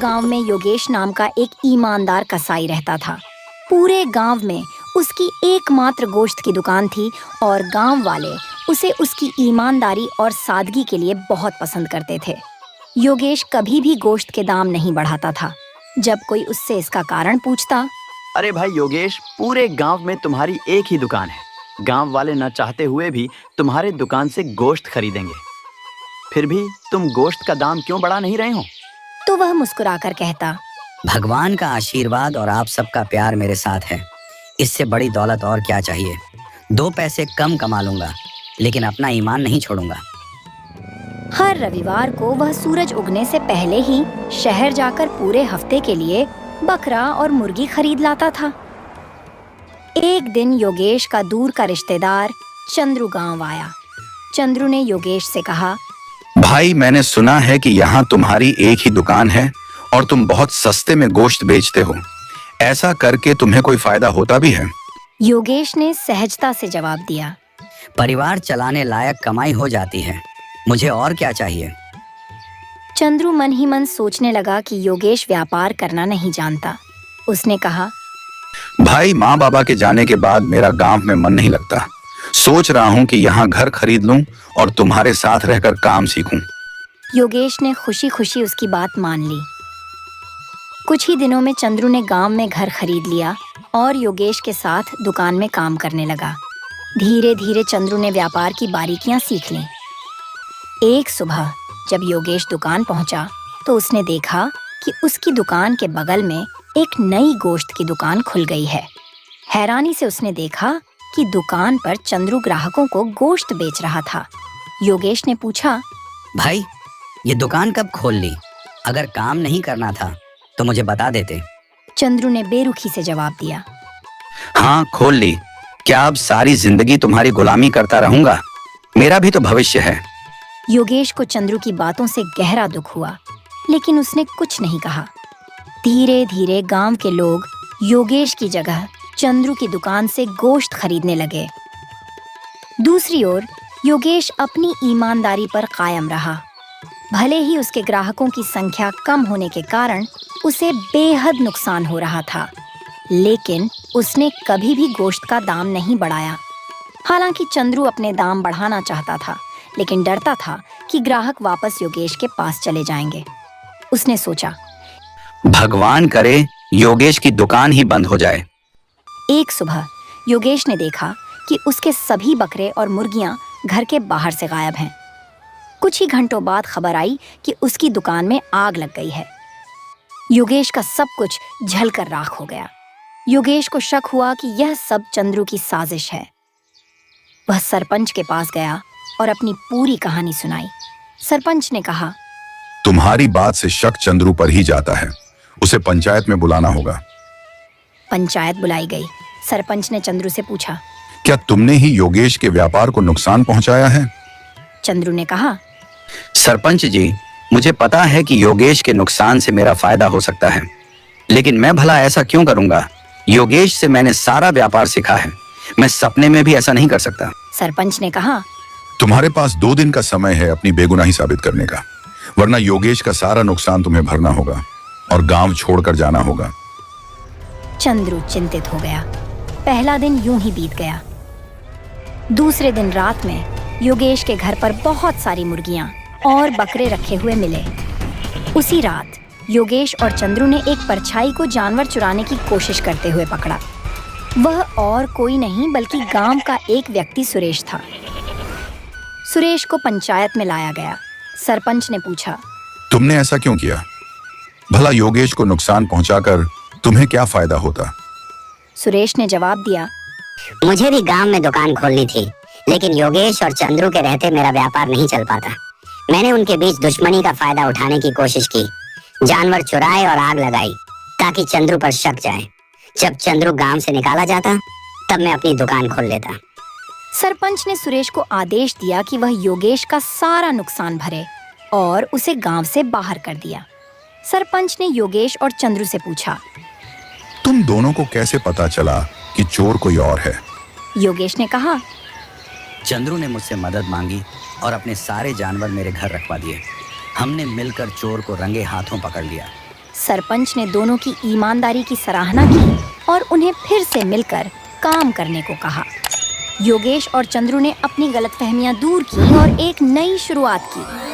गांव में योगेश नाम का एक ईमानदार कसाई रहता था। पूरे गांव में उसकी एकमात्र गोश्त की दुकान थी और गांव वाले उसे उसकी ईमानदारी और सादगी के लिए बहुत पसंद करते थे। योगेश कभी भी गोश्त के दाम नहीं बढ़ाता था। जब कोई उससे इसका कारण पूछता, अरे भाई योगेश, पूरे गांव में तुम्हारी एक ही दुकान है। गांव वाले न चाहते हुए भी तुम्हारे दुकान से गोश्त खरीदेंगे, फिर भी तुम गोश्त का दाम क्यों बढ़ा नहीं रहे हो? तो वह मुस्कुराकर कहता, भगवान का आशीर्वाद और आप सबका प्यार मेरे साथ है। इससे बड़ी दौलत और क्या चाहिए। 2 पैसे कम कमा लूंगा, लेकिन अपना ईमान नहीं छोड़ूंगा। हर रविवार को वह सूरज उगने से पहले ही शहर जाकर पूरे हफ्ते के लिए बकरा और मुर्गी खरीद लाता था। एक दिन योगेश का दूर का रिश्तेदार चंद्रू गांव आया। चंद्रू ने योगेश से कहा, भाई, मैंने सुना है कि यहाँ तुम्हारी एक ही दुकान है और तुम बहुत सस्ते में गोश्त बेचते हो। ऐसा करके तुम्हें कोई फायदा होता भी है? योगेश ने सहजता से जवाब दिया, परिवार चलाने लायक कमाई हो जाती है, मुझे और क्या चाहिए। चंद्रू मन ही मन सोचने लगा कि योगेश व्यापार करना नहीं जानता। उसने कहा, भाई, माँ बाबा के जाने के बाद मेरा गांव में मन नहीं लगता। सोच रहा हूँ कि यहाँ घर खरीद लूं और तुम्हारे साथ रहकर काम सीखूं। योगेश ने खुशी खुशी उसकी बात मान ली। कुछ ही दिनों में चंद्रू ने गांव में घर खरीद लिया और योगेश के साथ दुकान में काम करने लगा। धीरे धीरे चंद्रू ने व्यापार की बारीकियां सीख लीं। एक सुबह जब योगेश दुकान पहुंचा तो उसने देखा कि उसकी दुकान के बगल में एक नई गोश्त की दुकान खुल गई है। हैरानी से उसने देखा कि दुकान पर चंद्रू ग्राहकों को गोश्त बेच रहा था। योगेश ने पूछा, भाई, ये दुकान कब खोल ली? अगर काम नहीं करना था तो मुझे बता देते। चंद्रू ने बेरुखी से जवाब दिया, हाँ, खोल ली। क्या अब सारी जिंदगी तुम्हारी गुलामी करता रहूंगा? मेरा भी तो भविष्य है। योगेश को चंद्रू की बातों से गहरा दुख हुआ, लेकिन उसने कुछ नहीं कहा। धीरे धीरे गांव के लोग योगेश की जगह चंद्रू की दुकान से गोश्त खरीदने लगे। दूसरी ओर योगेश अपनी ईमानदारी पर कायम रहा। भले ही उसके ग्राहकों की संख्या कम होने के कारण उसे बेहद नुकसान हो रहा था, लेकिन उसने कभी भी गोश्त का दाम नहीं बढ़ाया। हालांकि चंद्रू अपने दाम बढ़ाना चाहता था, लेकिन डरता था कि ग्राहक वापस योगेश के पास चले जाएंगे। उसने सोचा, भगवान करे योगेश की दुकान ही बंद हो जाए। एक सुबह योगेश ने देखा कि उसके सभी बकरे और मुर्गियां घर के बाहर से गायब हैं। कुछ ही घंटों बाद खबर आई कि उसकी दुकान में आग लग गई है। योगेश का सब कुछ जलकर राख हो गया। योगेश को शक हुआ कि यह सब चंद्रू की साजिश है। वह सरपंच के पास गया और अपनी पूरी कहानी सुनाई। सरपंच ने कहा, तुम्हारी बात से शक चंद्रू पर ही जाता है। उसे पंचायत में बुलाना होगा। पंचायत बुलाई गई। सरपंच ने चंद्रू से पूछा, क्या तुमने ही योगेश के व्यापार को नुकसान पहुंचाया है? चंद्रू ने कहा, सरपंच जी, मुझे पता है कि योगेश के नुकसान से मेरा फायदा हो सकता है, लेकिन मैं भला ऐसा क्यों करूंगा? योगेश से मैंने सारा व्यापार सीखा है। मैं सपने में भी ऐसा नहीं कर सकता। सरपंच ने कहा, तुम्हारे पास 2 दिन का समय है अपनी बेगुनाही साबित करने का, वरना योगेश का सारा नुकसान तुम्हें भरना होगा और गांव छोड़कर जाना होगा। चंद्रू चिंतित हो गया। पहला दिन यूं ही बीत गया। दूसरे दिन रात में योगेश के घर पर बहुत सारी मुर्गियां और बकरे रखे हुए मिले। उसी रात योगेश और चंद्रू ने एक परछाई को जानवर चुराने की कोशिश करते हुए पकड़ा। वह और कोई नहीं बल्कि गांव का एक व्यक्ति सुरेश था। सुरेश को पंचायत में लाया गया। सरपंच ने पूछा, तुमने ऐसा क्यों किया? भला योगेश को नुकसान पहुंचाकर तुम्हें क्या फायदा होता? सुरेश ने जवाब दिया, मुझे भी गांव में दुकान खोलनी थी, लेकिन योगेश और चंद्रू के रहते मेरा व्यापार नहीं चल पाता। मैंने उनके बीच दुश्मनी का फायदा उठाने की कोशिश की, जानवर चुराए और आग लगाई ताकि चंद्रू पर शक जाए। जब चंद्रू गांव से निकाला जाता तब मैं अपनी दुकान खोल लेता। सरपंच ने सुरेश को आदेश दिया कि वह योगेश का सारा नुकसान भरे और उसे गांव से बाहर कर दिया। सरपंच ने योगेश और चंद्रू से पूछा, तुम दोनों को कैसे पता चला कि चोर कोई और है? योगेश ने कहा, चंद्रू ने मुझसे मदद मांगी और अपने सारे जानवर मेरे घर रखवा दिए। हमने मिलकर चोर को रंगे हाथों पकड़ लिया। सरपंच ने दोनों की ईमानदारी की सराहना की और उन्हें फिर से मिलकर काम करने को कहा। योगेश और चंद्रू ने अपनी गलतफहमियां दूर की और एक नई शुरुआत की।